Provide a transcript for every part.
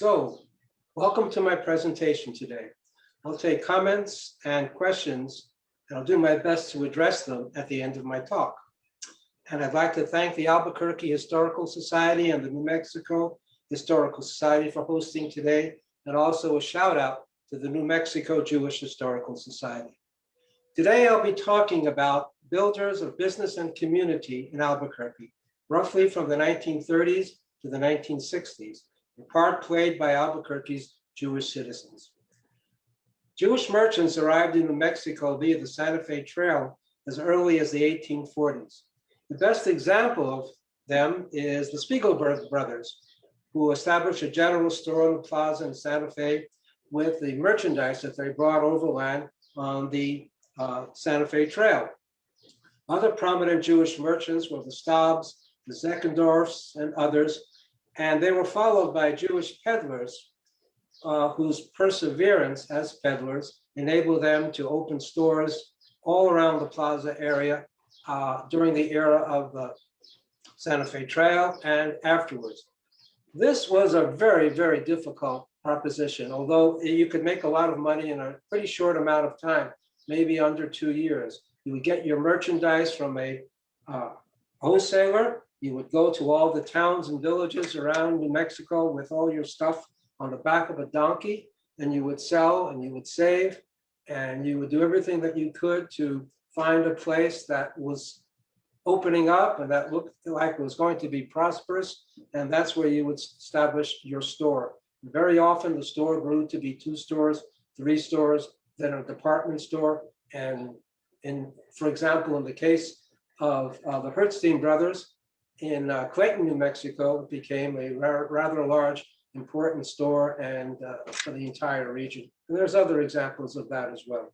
So, welcome to my presentation today. I'll take comments and questions, and I'll do my best to address them at the end of my talk. And I'd like to thank the Albuquerque Historical Society and the New Mexico Historical Society for hosting today, and also a shout out to the New Mexico Jewish Historical Society. Today, I'll be talking about builders of business and community in Albuquerque, roughly from the 1930s to the 1960s, the part played by Albuquerque's Jewish citizens. Jewish merchants arrived in New Mexico via the Santa Fe Trail as early as the 1840s. The best example of them is the Spiegelberg brothers, who established a general store in the plaza in Santa Fe with the merchandise that they brought overland on the Santa Fe Trail. Other prominent Jewish merchants were the Staubs, the Zeckendorfs, and others, and they were followed by Jewish peddlers whose perseverance as peddlers enabled them to open stores all around the plaza area during the era of the Santa Fe Trail and afterwards. This was a very, very difficult proposition, although you could make a lot of money in a pretty short amount of time, maybe under 2 years. You would get your merchandise from a wholesaler. You would go to all the towns and villages around New Mexico with all your stuff on the back of a donkey, and you would sell and you would save, and you would do everything that you could to find a place that was opening up and that looked like it was going to be prosperous, and that's where you would establish your store. Very often the store grew to be 2 stores, 3 stores, then a department store, and for example, in the case of the Hertzstein brothers in Clayton, New Mexico, it became a rather large, important store and for the entire region. And there's other examples of that as well.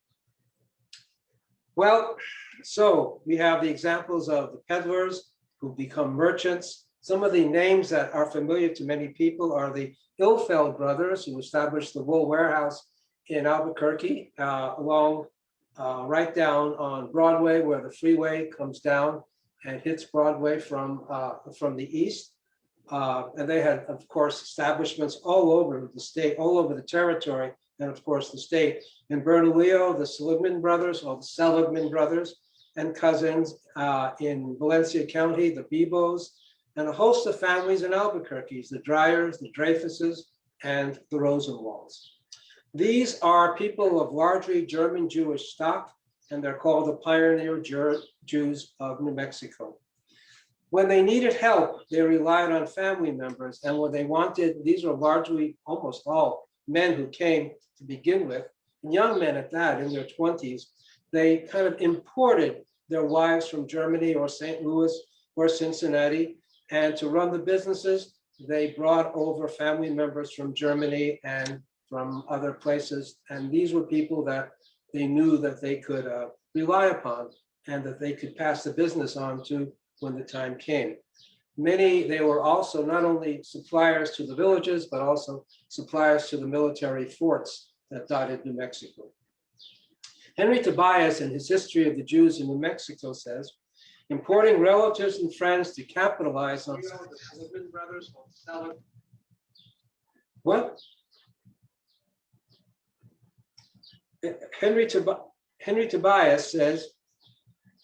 Well, so we have the examples of the peddlers who become merchants. Some of the names that are familiar to many people are the Ilfeld brothers, who established the wool warehouse in Albuquerque along right down on Broadway, where the freeway comes down and hits Broadway from the east. And they had, of course, establishments all over the state, all over the territory, and of course the state. In Bernalillo, the Seligman brothers, or the Seligman brothers and cousins. In Valencia County, the Bebos, and a host of families in Albuquerque, the Dryers, the Dreyfuses, and the Rosenwalds. These are people of largely German Jewish stock, and they're called the pioneer Jews of New Mexico. When they needed help, they relied on family members, and when they wanted, these are largely, almost all, men who came to begin with, young men at that, in their 20s, they kind of imported their wives from Germany or St. Louis or Cincinnati, and to run the businesses, they brought over family members from Germany and from other places, and these were people that they knew that they could rely upon and that they could pass the business on to when the time came. They were also not only suppliers to the villages, but also suppliers to the military forts that dotted New Mexico. Henry Tobias, in his History of the Jews in New Mexico, says, importing relatives and friends to capitalize on some of the Seligman brothers. What? Henry Tobias says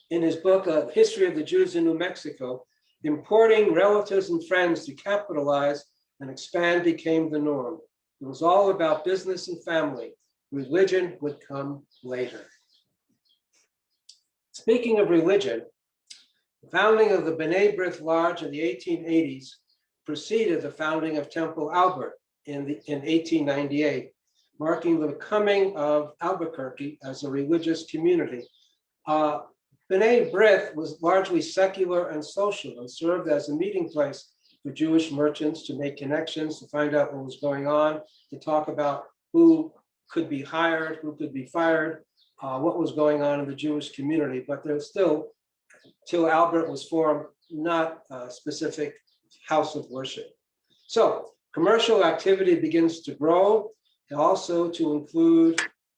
in his book, History of the Jews in New Mexico, importing relatives and friends to capitalize and expand became the norm. It was all about business and family. Religion would come later. Speaking of religion, the founding of the B'nai B'rith Lodge in the 1880s preceded the founding of Temple Albert in 1898, marking the coming of Albuquerque as a religious community. B'nai B'rith was largely secular and social and served as a meeting place for Jewish merchants to make connections, to find out what was going on, to talk about who could be hired, who could be fired, what was going on in the Jewish community. But there's still, till Albert was formed, not a specific house of worship. So commercial activity begins to grow, and also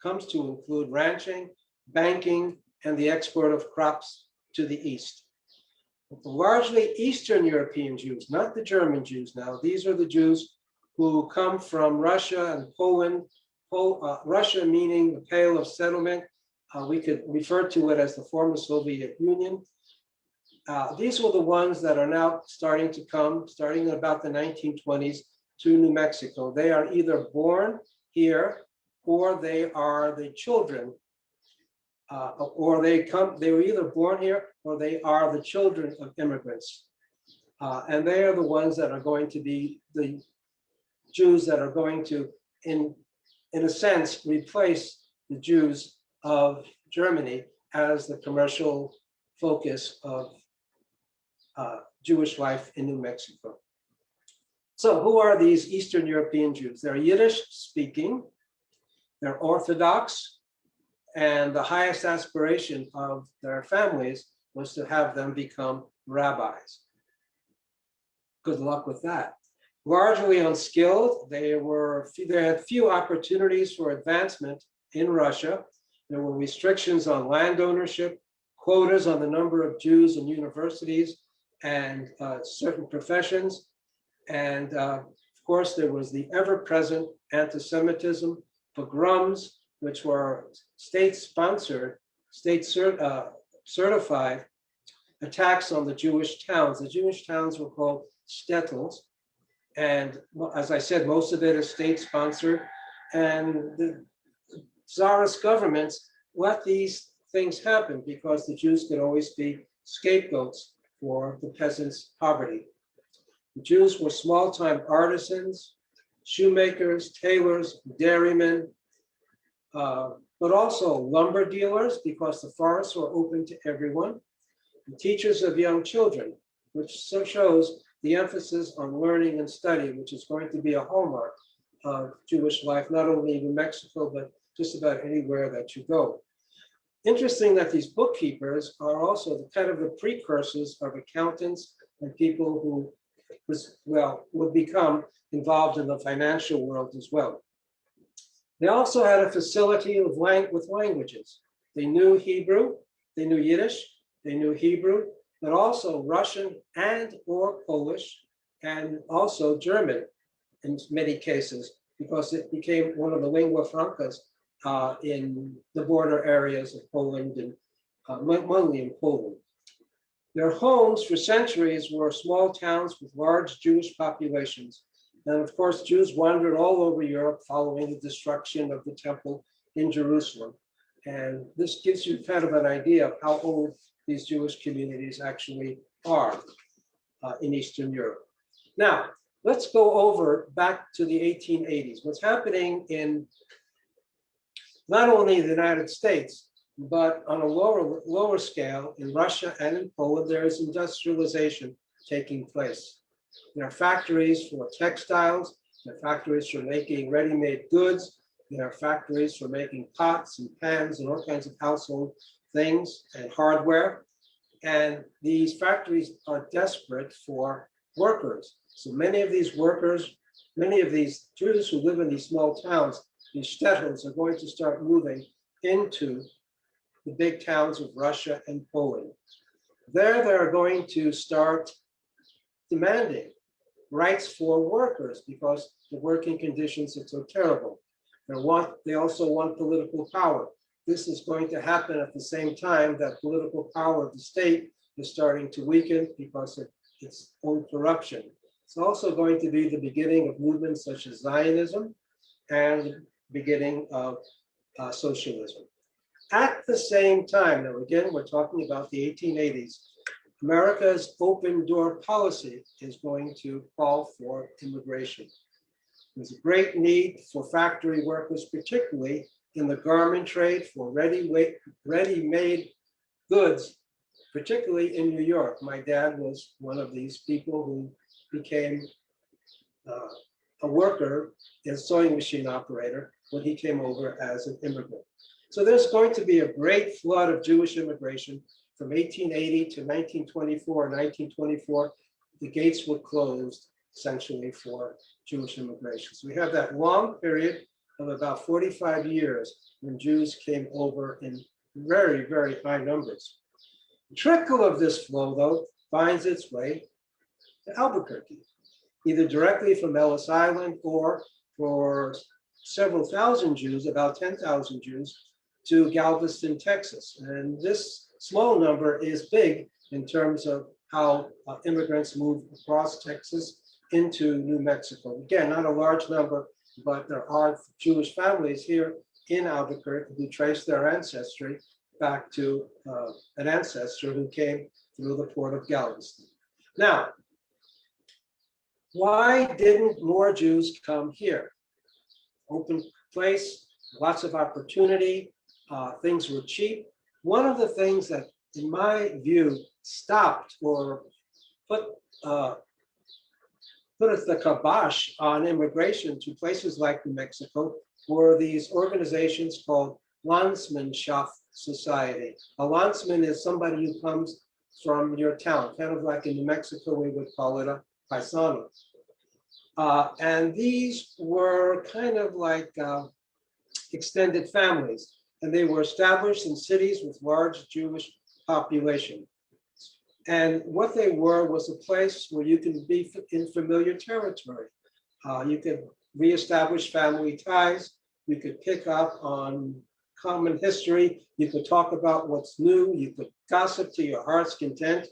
comes to include ranching, banking, and the export of crops to the east. Largely Eastern European Jews, not the German Jews now. These are the Jews who come from Russia and Poland. Russia meaning the Pale of Settlement. We could refer to it as the former Soviet Union. These were the ones that are now starting to come, starting in about the 1920s, to New Mexico. They are either born here or they are the children, or they were either born here or they are the children of immigrants. And they are the ones that are going to be the Jews that are going to, in a sense, replace the Jews of Germany as the commercial focus of Jewish life in New Mexico. So who are these Eastern European Jews? They're Yiddish speaking, they're Orthodox, and the highest aspiration of their families was to have them become rabbis. Good luck with that. Largely unskilled, they had few opportunities for advancement in Russia. There were restrictions on land ownership, quotas on the number of Jews in universities and certain professions. And of course, there was the ever-present anti-Semitism, pogroms, which were state-sponsored, state-certified attacks on the Jewish towns. The Jewish towns were called shtetls. And as I said, most of it is state-sponsored. And the Tsarist governments let these things happen because the Jews could always be scapegoats for the peasants' poverty. The Jews were small-time artisans, shoemakers, tailors, dairymen, but also lumber dealers because the forests were open to everyone, and teachers of young children, which shows the emphasis on learning and study, which is going to be a hallmark of Jewish life, not only in New Mexico, but just about anywhere that you go. Interesting that these bookkeepers are also the kind of the precursors of accountants and people who would become involved in the financial world as well. They also had a facility with languages. They knew Hebrew, they knew Yiddish, they knew Hebrew, but also Russian and or Polish, and also German in many cases, because it became one of the lingua francas in the border areas of Poland and mainly in Poland. Their homes for centuries were small towns with large Jewish populations. And of course, Jews wandered all over Europe following the destruction of the temple in Jerusalem. And this gives you kind of an idea of how old these Jewish communities actually are in Eastern Europe. Now, let's go over back to the 1880s. What's happening in not only the United States, but on a lower scale in Russia and in Poland, there is industrialization taking place. There are factories for textiles, there are factories for making ready-made goods, there are factories for making pots and pans and all kinds of household things and hardware. And these factories are desperate for workers. So many of these workers, many of these Jews who live in these small towns, these shtetls, are going to start moving into the big towns of Russia and Poland. There, they're going to start demanding rights for workers because the working conditions are so terrible. They also want political power. This is going to happen at the same time that political power of the state is starting to weaken because of its own corruption. It's also going to be the beginning of movements such as Zionism and beginning of socialism. At the same time, now again, we're talking about the 1880s, America's open door policy is going to call for immigration. There's a great need for factory workers, particularly in the garment trade, for ready-made goods, particularly in New York. My dad was one of these people who became a worker, a sewing machine operator, when he came over as an immigrant. So there's going to be a great flood of Jewish immigration from 1880 to 1924. 1924, the gates were closed essentially for Jewish immigration. So we have that long period of about 45 years when Jews came over in very, very high numbers. The trickle of this flow, though, finds its way to Albuquerque. either directly from Ellis Island or for several thousand Jews, about 10,000 Jews, to Galveston, Texas. And this small number is big in terms of how immigrants move across Texas into New Mexico. Again, not a large number, but there are Jewish families here in Albuquerque who trace their ancestry back to an ancestor who came through the port of Galveston. Now, why didn't more Jews come here? Open place, lots of opportunity, things were cheap. One of the things that, in my view, stopped or put the kibosh on immigration to places like New Mexico were these organizations called Landsmannschaft Society. A landsman is somebody who comes from your town, kind of like in New Mexico, we would call it a paisano. And these were kind of like extended families, and they were established in cities with large Jewish population. And what they were was a place where you can be in familiar territory. You could reestablish family ties. You could pick up on common history. You could talk about what's new. You could gossip to your heart's content.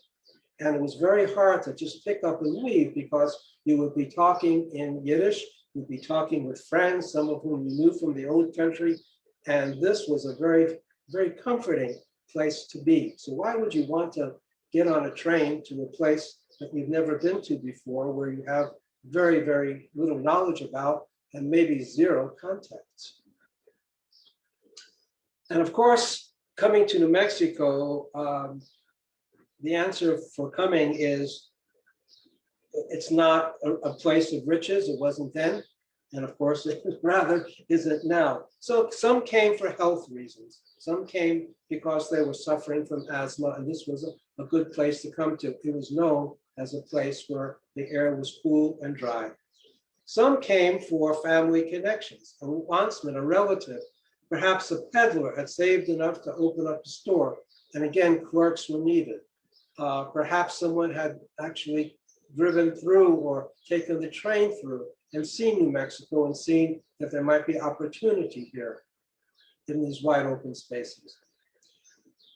And it was very hard to just pick up and leave because you would be talking in Yiddish. You'd be talking with friends, some of whom you knew from the old country. And this was a very, very comforting place to be. So why would you want to get on a train to a place that you've never been to before, where you have very, very little knowledge about and maybe zero contacts? And of course, coming to New Mexico, the answer for coming is it's not a place of riches. It wasn't then. And of course, it rather isn't now. So some came for health reasons. Some came because they were suffering from asthma, and this was a good place to come to. It was known as a place where the air was cool and dry. Some came for family connections. A landsman, a relative, perhaps a peddler had saved enough to open up a store. And again, clerks were needed. Perhaps someone had actually driven through or taken the train through and seen New Mexico and seen that there might be opportunity here in these wide open spaces.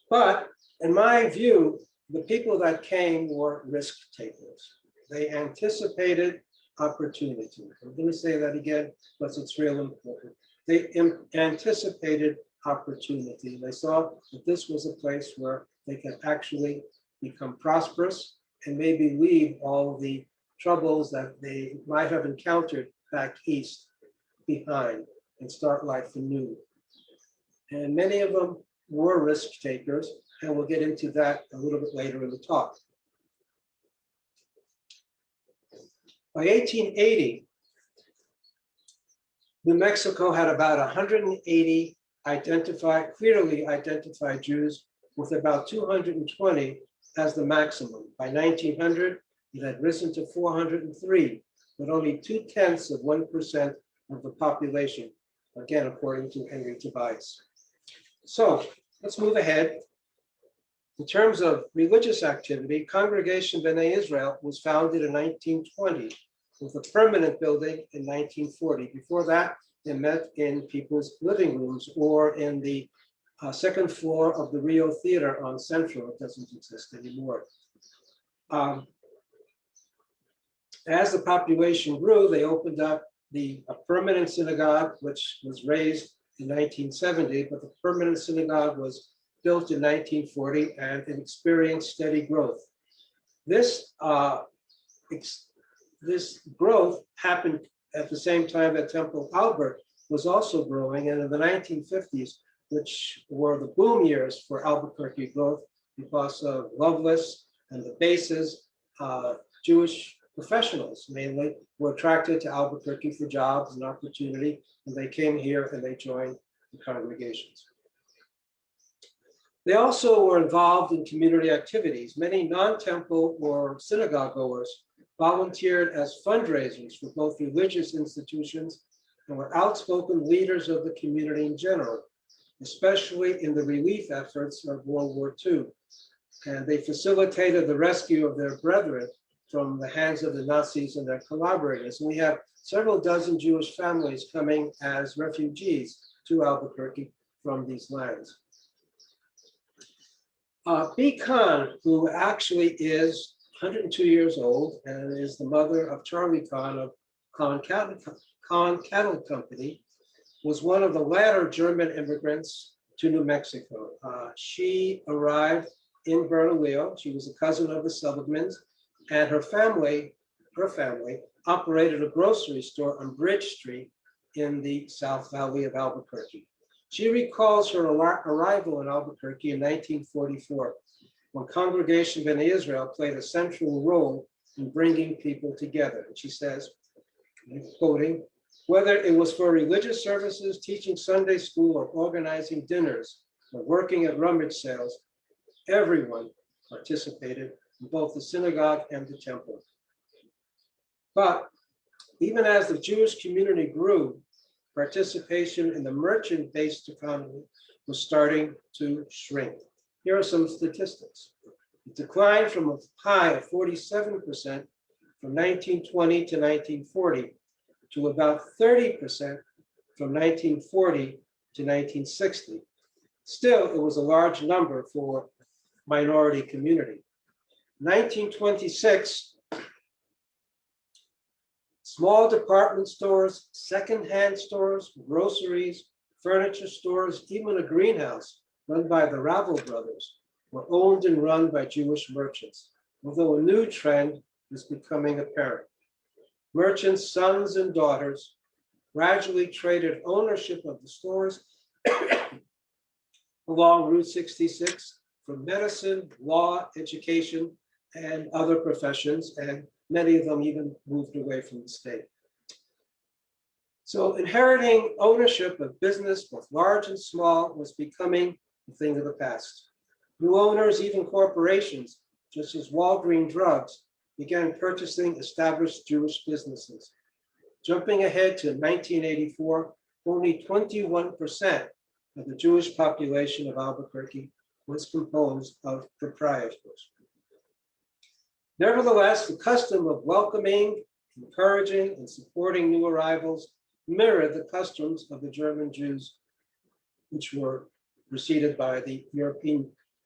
But in my view, the people that came were risk takers. They anticipated opportunity. I'm going to say that again because it's real important. They anticipated opportunity. They saw that this was a place where they could actually become prosperous and maybe leave all the troubles that they might have encountered back east behind and start life anew. And many of them were risk takers, and we'll get into that a little bit later in the talk. By 1880, New Mexico had about 180 clearly identified Jews, with about 220 as the maximum. By 1900, it had risen to 403, but only 0.2% of the population, again, according to Henry Tobias. So let's move ahead. In terms of religious activity, Congregation B'nai Israel was founded in 1920 with a permanent building in 1940. Before that, they met in people's living rooms or in the second floor of the Rio Theater on Central. It doesn't exist anymore. As the population grew, they opened up a permanent synagogue, which was raised in 1970, but the permanent synagogue was built in 1940 and it experienced steady growth. This growth happened at the same time that Temple Albert was also growing, and in the 1950s, which were the boom years for Albuquerque growth because of Lovelace and the bases, Jewish professionals mainly were attracted to Albuquerque for jobs and opportunity, and they came here and they joined the congregations. They also were involved in community activities. Many non-temple or synagogue goers volunteered as fundraisers for both religious institutions and were outspoken leaders of the community in general, especially in the relief efforts of World War II. And they facilitated the rescue of their brethren from the hands of the Nazis and their collaborators. And we have several dozen Jewish families coming as refugees to Albuquerque from these lands. B. Kahn, who actually is 102 years old and is the mother of Charlie Kahn of Kahn Cattle Company, was one of the latter German immigrants to New Mexico. She arrived in Bernalillo. She was a cousin of the Seligmans, and her family operated a grocery store on Bridge Street in the South Valley of Albuquerque. She recalls her arrival in Albuquerque in 1944, when Congregation B'nai Israel played a central role in bringing people together. And she says, I'm quoting, whether it was for religious services, teaching Sunday school, or organizing dinners, or working at rummage sales, everyone participated in both the synagogue and the temple. But even as the Jewish community grew, participation in the merchant-based economy was starting to shrink. Here are some statistics. It declined from a high of 47% from 1920 to 1940 to about 30% from 1940 to 1960. Still, it was a large number for minority community. 1926, small department stores, secondhand stores, groceries, furniture stores, even a greenhouse run by the Ravel brothers were owned and run by Jewish merchants, although a new trend was becoming apparent. Merchants' sons and daughters gradually traded ownership of the stores along Route 66 for medicine, law, education, and other professions, and many of them even moved away from the state. So inheriting ownership of business, both large and small, was becoming a thing of the past. New owners, even corporations, such as Walgreen Drugs, began purchasing established Jewish businesses. Jumping ahead to 1984, only 21% of the Jewish population of Albuquerque was composed of proprietors. Nevertheless, the custom of welcoming, encouraging, and supporting new arrivals mirrored the customs of the German Jews, which were preceded by the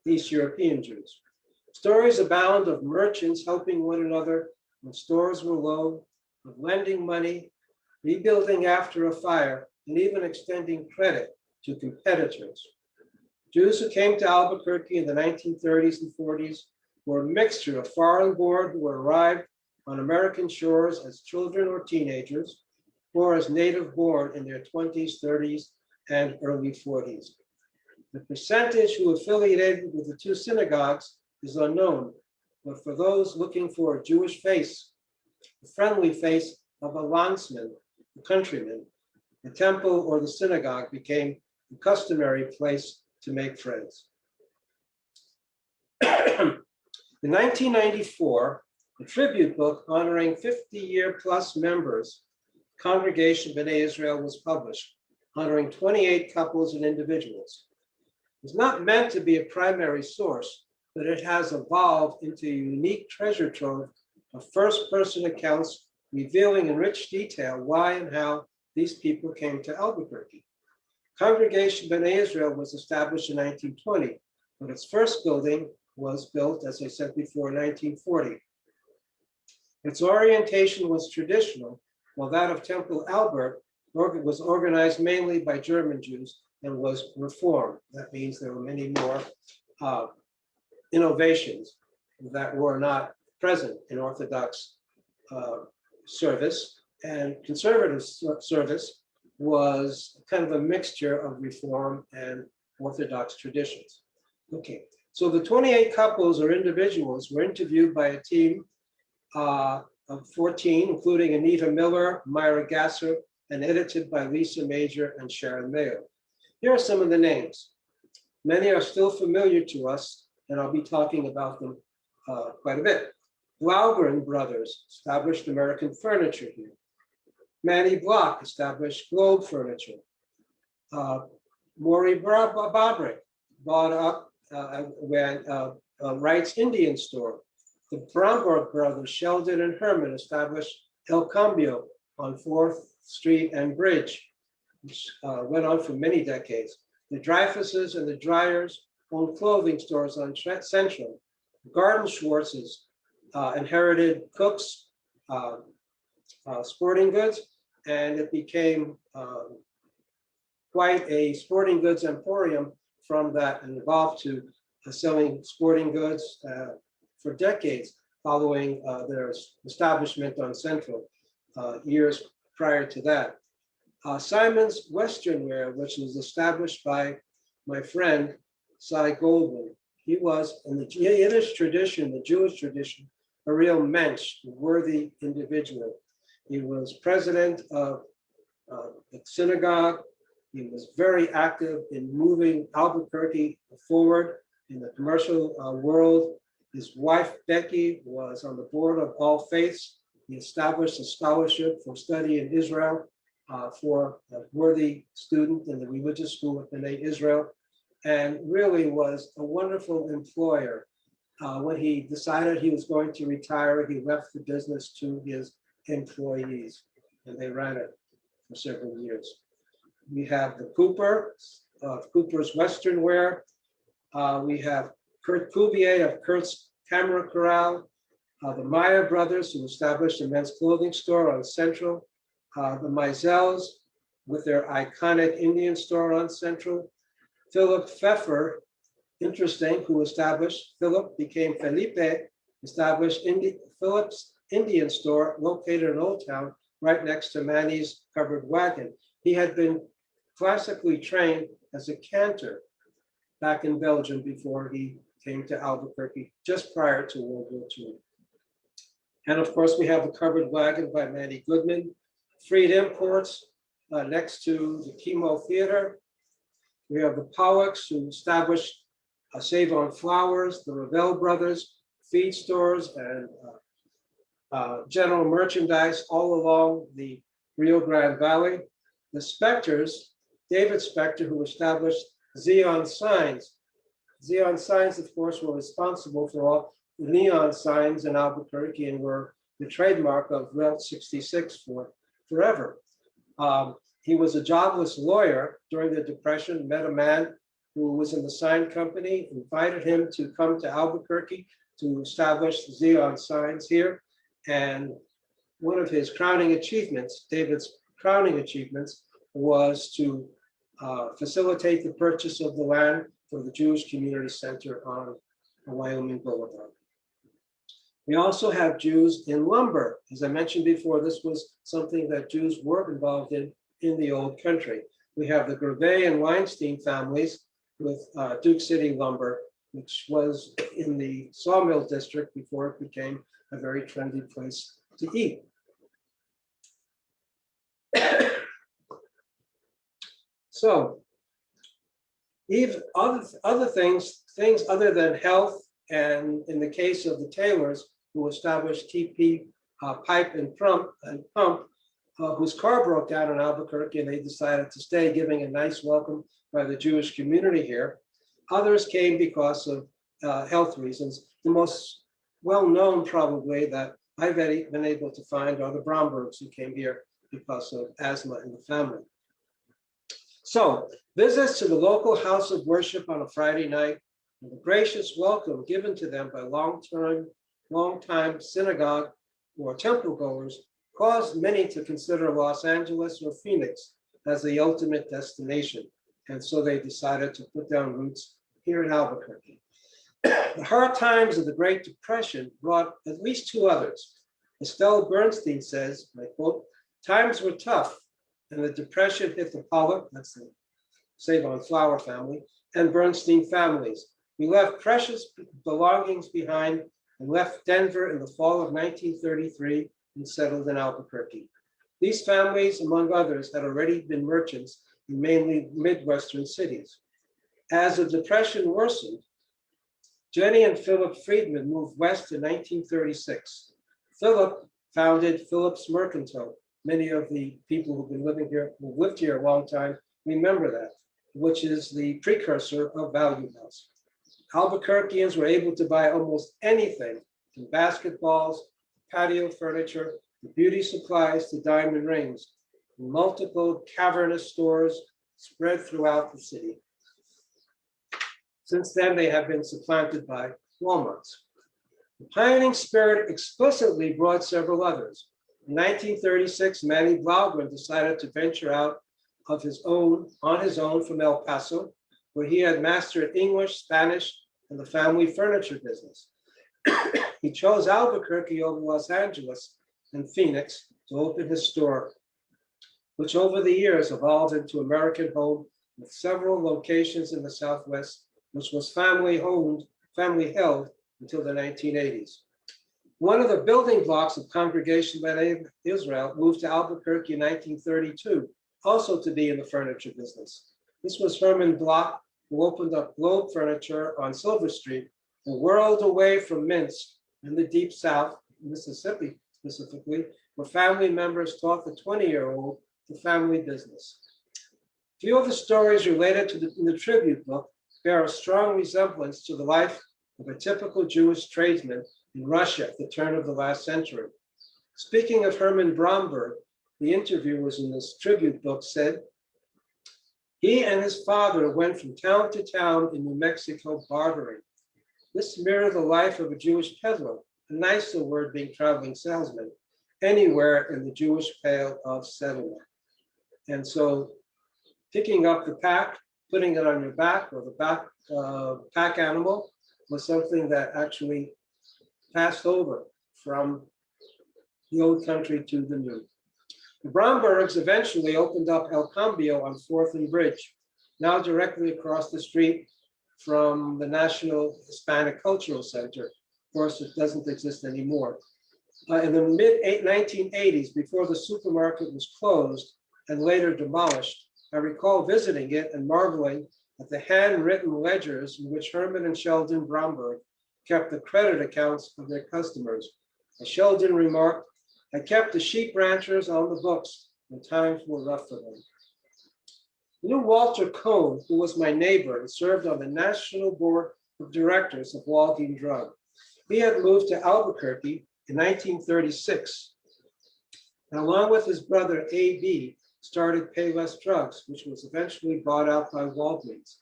East European Jews. Stories abound of merchants helping one another when stores were low, of lending money, rebuilding after a fire, and even extending credit to competitors. Jews who came to Albuquerque in the 1930s and 40s were a mixture of foreign-born who arrived on American shores as children or teenagers, or as native-born in their 20s, 30s, and early 40s. The percentage who affiliated with the two synagogues is unknown, but for those looking for a Jewish face, the friendly face of a landsman, a countryman, the temple or the synagogue became the customary place to make friends. In 1994, a tribute book honoring 50-year-plus members, Congregation B'nai Israel, was published, honoring 28 couples and individuals. It's not meant to be a primary source, but it has evolved into a unique treasure trove of first-person accounts revealing in rich detail why and how these people came to Albuquerque. Congregation B'nai Israel was established in 1920, but its first building was built, as I said before, in 1940. Its orientation was traditional, while that of Temple Albert was organized mainly by German Jews and was reformed. That means there were many more innovations that were not present in Orthodox service, and conservative service was kind of a mixture of Reform and Orthodox traditions. Okay, so the 28 couples or individuals were interviewed by a team of 14, including Anita Miller, Myra Gasser, and edited by Lisa Major and Sharon Mayo. Here are some of the names. Many are still familiar to us, and I'll be talking about them quite a bit. Blaugren brothers established American Furniture here. Manny Block established Globe Furniture. Maury Bobrick bought up Wright's Indian store. The Bromberg brothers, Sheldon and Herman, established El Cambio on 4th Street and Bridge, which went on for many decades. The Dreyfuses and the Dryers owned clothing stores on Central. Garden Schwartzes inherited Cook's sporting goods, and it became quite a sporting goods emporium from that, and evolved to selling sporting goods for decades following their establishment on Central years prior to that. Simon's Western Wear, which was established by my friend Cy Goldwyn. He was, in the Yiddish tradition, the Jewish tradition, a real mensch, a worthy individual. He was president of the synagogue. He was very active in moving Albuquerque forward in the commercial world. His wife, Becky, was on the board of All Faiths. He established a scholarship for study in Israel for a worthy student in the religious school of B'nai Israel, and really was a wonderful employer. When he decided he was going to retire, he left the business to his employees, and they ran it for several years. We have the Cooper's Western Wear. We have Kurt Cuvier of Kurt's Camera Corral, the Meyer brothers, who established a men's clothing store on Central, the Mizels with their iconic Indian store on Central, Philip Pfeffer, interesting, who established, Philip became Felipe, established Philip's Indian store located in Old Town, right next to Manny's Covered Wagon. He had been classically trained as a cantor back in Belgium before he came to Albuquerque just prior to World War II. And of course, we have the Covered Wagon by Manny Goodman, Freed Imports next to the Chemo Theater. We have the Pollocks, who established Save on Flowers, the Ravel brothers, feed stores, and general merchandise all along the Rio Grande Valley. The Spectors, David Spector, who established Xeon Signs. Xeon Signs, of course, were responsible for all the neon signs in Albuquerque and were the trademark of Route 66 for forever. He was a jobless lawyer during the Depression, met a man who was in the sign company, invited him to come to Albuquerque to establish Xeon Signs here. And one of his crowning achievements, David's crowning achievements, was to facilitate the purchase of the land for the Jewish Community Center on Wyoming Boulevard. We also have Jews in lumber. As I mentioned before, this was something that Jews were involved in the old country. We have the Gervais and Weinstein families with Duke City Lumber, which was in the sawmill district before it became a very trendy place to eat. So, even other things other than health, and in the case of the Taylors, who established TP Pipe and Pump, whose car broke down in Albuquerque, and they decided to stay, giving a nice welcome by the Jewish community here. Others came because of health reasons. The most well-known, probably, that I've been able to find are the Brombergs, who came here because of asthma in the family. So, visits to the local house of worship on a Friday night, and the gracious welcome given to them by long-time synagogue or temple goers caused many to consider Los Angeles or Phoenix as the ultimate destination. And so they decided to put down roots here in Albuquerque. The hard times of the Great Depression brought at least two others. Estelle Bernstein says, and I quote, "Times were tough, and the Depression hit the Pollock," that's the Save on Flower family, and Bernstein families. We left precious belongings behind and left Denver in the fall of 1933 and settled in Albuquerque. These families, among others, had already been merchants in mainly Midwestern cities. As the Depression worsened, Jenny and Philip Friedman moved west in 1936. Philip founded Philip's Mercantile. Many of the people who've been living here, who've lived here a long time, remember that, which is the precursor of Value House. Albuquerqueans were able to buy almost anything from basketballs, patio furniture, to beauty supplies to diamond rings, and multiple cavernous stores spread throughout the city. Since then, they have been supplanted by Walmarts. The pioneering spirit explicitly brought several others. In 1936, Manny Blaugrund decided to venture out on his own from El Paso, where he had mastered English, Spanish, and the family furniture business. He chose Albuquerque over Los Angeles and Phoenix to open his store, which over the years evolved into American Home with several locations in the Southwest, which was family held until the 1980s. One of the building blocks of Congregation B'nai Israel moved to Albuquerque in 1932, also to be in the furniture business. This was Herman Bloch, who opened up Globe Furniture on Silver Street, a world away from Minsk in the deep South, Mississippi specifically, where family members taught the 20-year-old the family business. Few of the stories related in the tribute book bear a strong resemblance to the life of a typical Jewish tradesman in Russia at the turn of the last century. Speaking of Herman Bromberg, the interviewers in this tribute book said, he and his father went from town to town in New Mexico bartering. This mirrored the life of a Jewish peddler, a nicer word being traveling salesman, anywhere in the Jewish Pale of settlement. And so picking up the pack, putting it on your back or the pack animal was something that actually passed over from the old country to the new. The Brombergs eventually opened up El Cambio on 4th and Bridge, now directly across the street from the National Hispanic Cultural Center. Of course, it doesn't exist anymore. In the mid-1980s, before the supermarket was closed and later demolished, I recall visiting it and marveling at the handwritten ledgers in which Herman and Sheldon Bromberg kept the credit accounts of their customers. As Sheldon remarked, I kept the sheep ranchers on the books when times were rough for them. I knew Walter Cohn, who was my neighbor and served on the National Board of Directors of Walgreens Drug. He had moved to Albuquerque in 1936, and along with his brother A.B., started Payless Drugs, which was eventually bought out by Walgreens.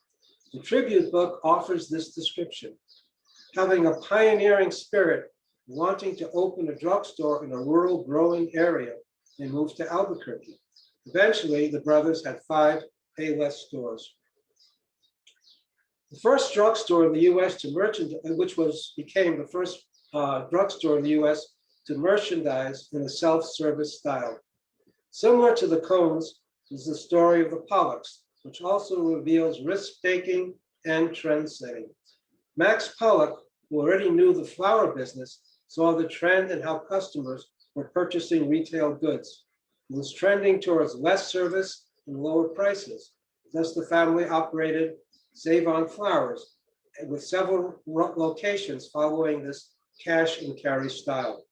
The tribute book offers this description. Having a pioneering spirit, wanting to open a drugstore in a rural growing area, they moved to Albuquerque. Eventually, the brothers had 5 Payless stores. The first drugstore in the U.S. to merchandise, which became the first drugstore in the U.S. to merchandise in a self-service style. Similar to the Cones is the story of the Pollocks, which also reveals risk-taking and trend-setting. Max Pollock, who already knew the flower business, saw the trend in how customers were purchasing retail goods. It was trending towards less service and lower prices. Thus, the family operated Save on Flowers, with several locations following this cash and carry style.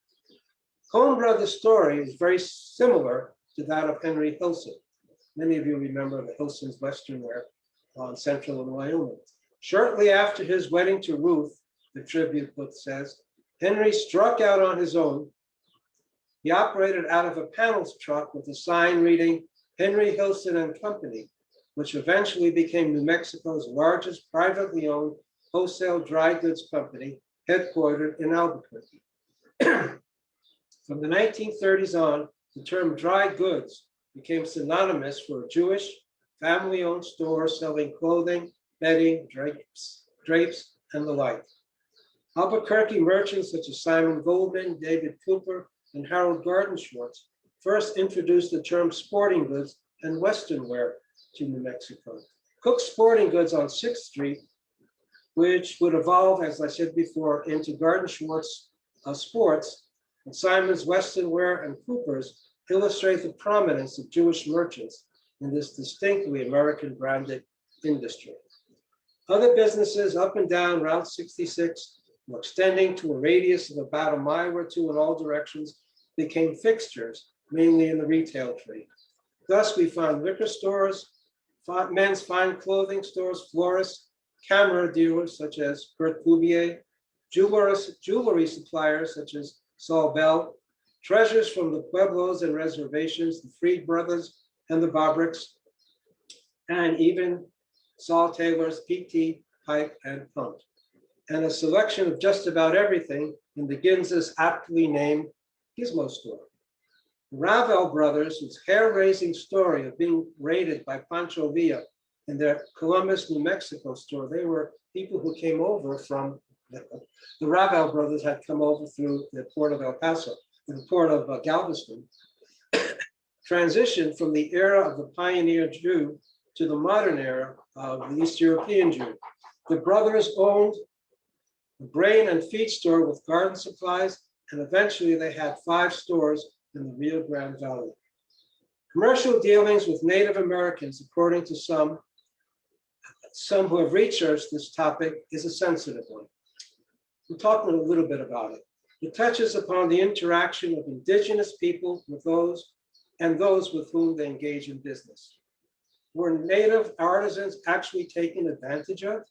Coen Brothers' story is very similar to that of Henry Hilson. Many of you remember the Hilson's Western wear on Central and Wyoming. Shortly after his wedding to Ruth, the tribute book says, Henry struck out on his own. He operated out of a panels truck with a sign reading Henry Hilson and Company, which eventually became New Mexico's largest privately owned wholesale dry goods company, headquartered in Albuquerque. From the 1930s on, the term dry goods became synonymous for a Jewish family-owned store selling clothing, bedding, drapes, and the like. Albuquerque merchants such as Simon Goldman, David Cooper, and Harold Gardenschwartz first introduced the term sporting goods and Western wear to New Mexico. Cook's Sporting Goods on 6th Street, which would evolve, as I said before, into Gardenschwartz Sports, and Simon's Western Wear and Cooper's illustrate the prominence of Jewish merchants in this distinctly American branded industry. Other businesses up and down Route 66, extending to a radius of about a mile or two in all directions, became fixtures, mainly in the retail trade. Thus, we found liquor stores, men's fine clothing stores, florists, camera dealers such as Kurt Cuvier, jewelry suppliers such as Saul Bell, treasures from the pueblos and reservations, the Freed brothers and the Bobricks, and even Saul Taylor's PT, pipe, and pump, and a selection of just about everything in the Ginza's aptly named Gizmo store. The Ravel brothers, whose hair-raising story of being raided by Pancho Villa in their Columbus, New Mexico store, they were people who came over from, the Ravel brothers had come over through the port of El Paso, the port of Galveston, transitioned from the era of the pioneer Jew to the modern era of the East European Jew. The brothers owned a grain and feed store with garden supplies, and eventually they had 5 stores in the Rio Grande Valley. Commercial dealings with Native Americans, according to some who have researched this topic, is a sensitive one. We'll talk a little bit about it. It touches upon the interaction of indigenous people with those with whom they engage in business. Were Native artisans actually taken advantage of?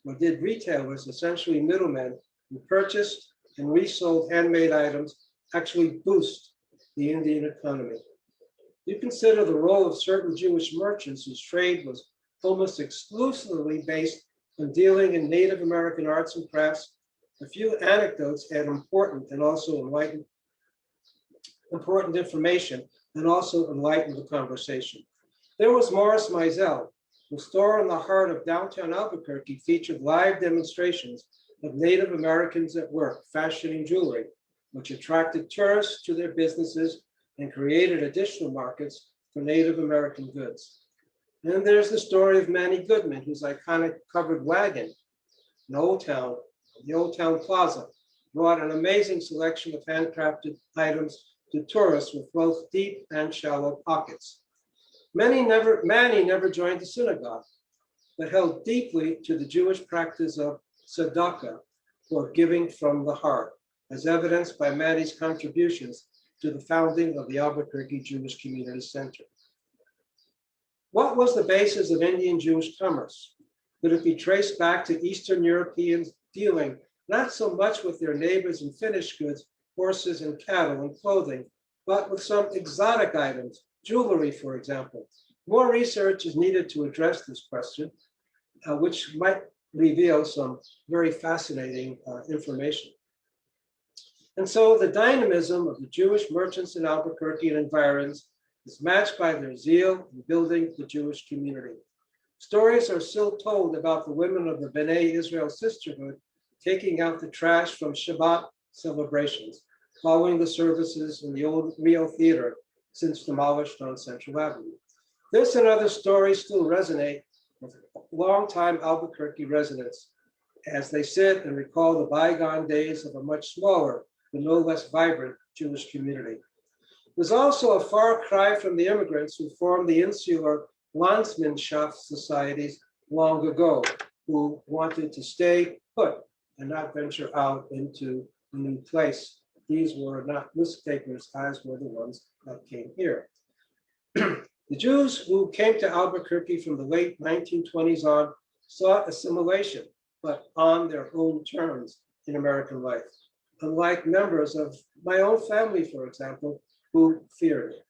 Or did retailers, essentially middlemen, who purchased and resold handmade items, actually boost the Indian economy? You consider the role of certain Jewish merchants whose trade was almost exclusively based on dealing in Native American arts and crafts. A few anecdotes add important information and also enlighten the conversation. There was Morris Meisel, whose store in the heart of downtown Albuquerque featured live demonstrations of Native Americans at work fashioning jewelry, which attracted tourists to their businesses and created additional markets for Native American goods. And then there's the story of Manny Goodman, whose iconic covered wagon in Old Town, the Old Town Plaza, brought an amazing selection of handcrafted items to tourists with both deep and shallow pockets. Manny never joined the synagogue, but held deeply to the Jewish practice of tzedakah, or giving from the heart, as evidenced by Manny's contributions to the founding of the Albuquerque Jewish Community Center. What was the basis of Indian Jewish commerce? Could it be traced back to Eastern Europeans dealing not so much with their neighbors in finished goods, horses and cattle and clothing, but with some exotic items, jewelry, for example? More research is needed to address this question, which might reveal some very fascinating information. And so the dynamism of the Jewish merchants in Albuquerque and environs is matched by their zeal in building the Jewish community. Stories are still told about the women of the B'nai Israel Sisterhood taking out the trash from Shabbat celebrations, following the services in the old Rio Theater, since demolished on Central Avenue. This and other stories still resonate with longtime Albuquerque residents as they sit and recall the bygone days of a much smaller but no less vibrant Jewish community. There's also a far cry from the immigrants who formed the insular Landsmannschaft societies long ago, who wanted to stay put and not venture out into a new place. These were not risk takers, as were the ones that came here. The Jews who came to Albuquerque from the late 1920s on sought assimilation, but on their own terms in American life, unlike members of my own family, for example, who feared it.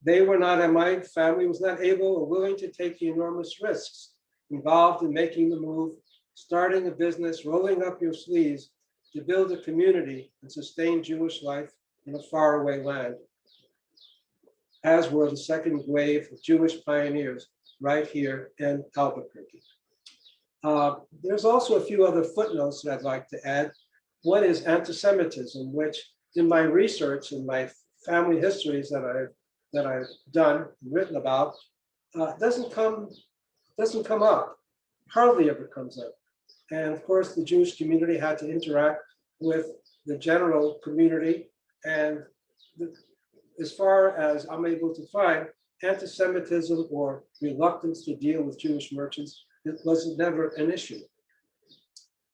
They were not, and my family was not able or willing to take the enormous risks involved in making the move, starting a business, rolling up your sleeves to build a community and sustain Jewish life in a faraway land, as were the second wave of Jewish pioneers right here in Albuquerque. There's also a few other footnotes that I'd like to add. One is anti-Semitism, which in my research and my family histories that I've done, written about, doesn't come up, hardly ever comes up. And of course, the Jewish community had to interact with the general community. And as far as I'm able to find, anti-Semitism or reluctance to deal with Jewish merchants, it was never an issue.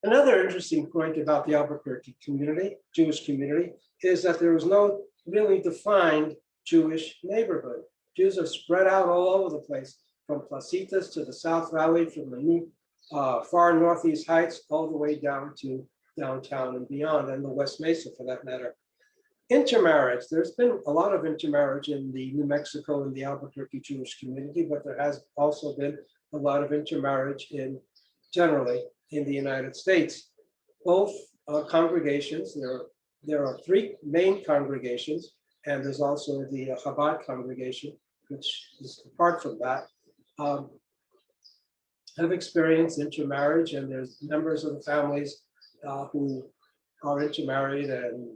Another interesting point about the Albuquerque community, Jewish community, is that there was no really defined Jewish neighborhood. Jews are spread out all over the place, from Placitas to the South Valley, from the new far Northeast Heights, all the way down to downtown and beyond, and the West Mesa for that matter. Intermarriage, there's been a lot of intermarriage in the New Mexico and the Albuquerque Jewish community, but there has also been a lot of intermarriage generally in the United States. Both congregations, there are three main congregations, and there's also the Chabad congregation, which is apart from that, have experienced intermarriage, and there's members of the families who are intermarried, and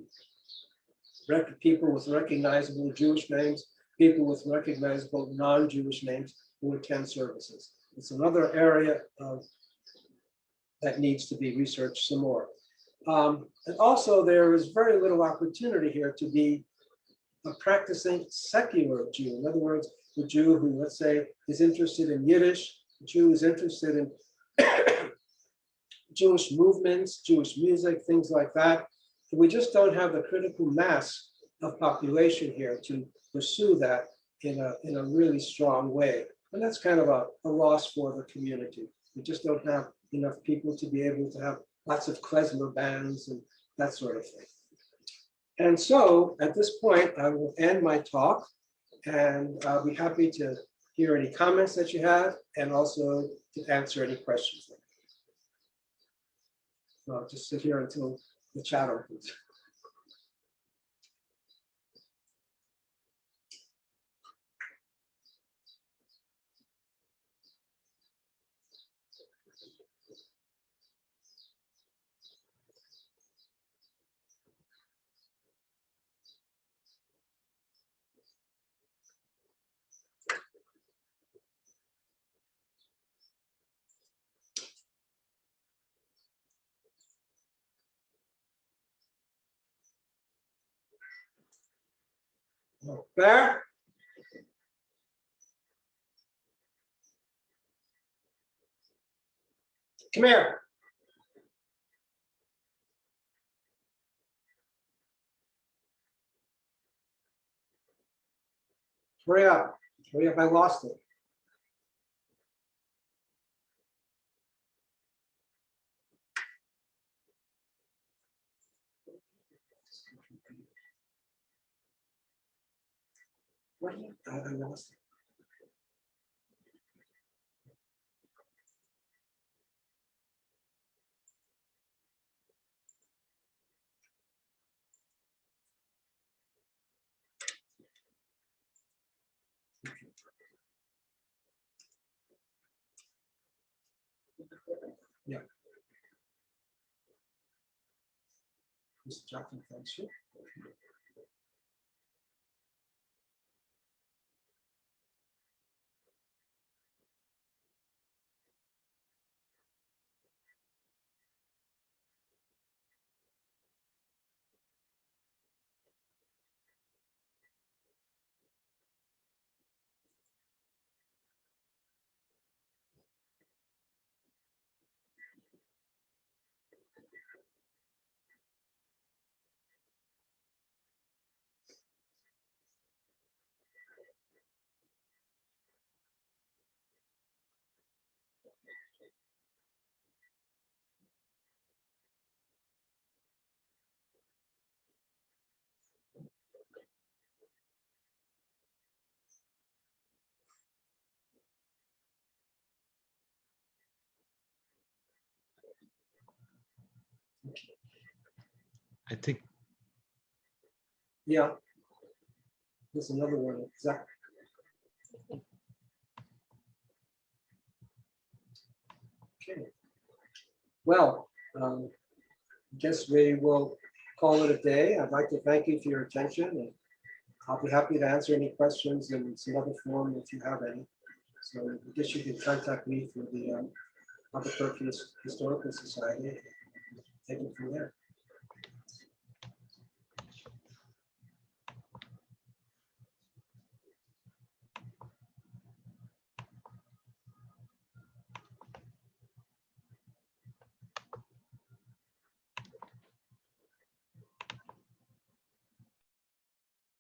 people with recognizable Jewish names, people with recognizable non-Jewish names who attend services. It's another area that needs to be researched some more. And also, there is very little opportunity here to be a practicing secular Jew. In other words, the Jew who, let's say, is interested in Yiddish, the Jew who is interested in Jewish movements, Jewish music, things like that. We just don't have the critical mass of population here to pursue that in a really strong way. And that's kind of a loss for the community. We just don't have enough people to be able to have lots of klezmer bands and that sort of thing. And so at this point, I will end my talk, and I'll be happy to hear any comments that you have and also to answer any questions. So I'll just sit here until the chat opens. Bear? Come here. Hurry up. Hurry up, I lost it. What? I lost it. Yeah. Mr. Jackson, thanks you. I think. Yeah. There's another one. Exactly. Okay. Well, I guess we will call it a day. I'd like to thank you for your attention, and I'll be happy to answer any questions in some other form if you have any. So I guess you can contact me through the Albuquerque Historical Society. Take it from there.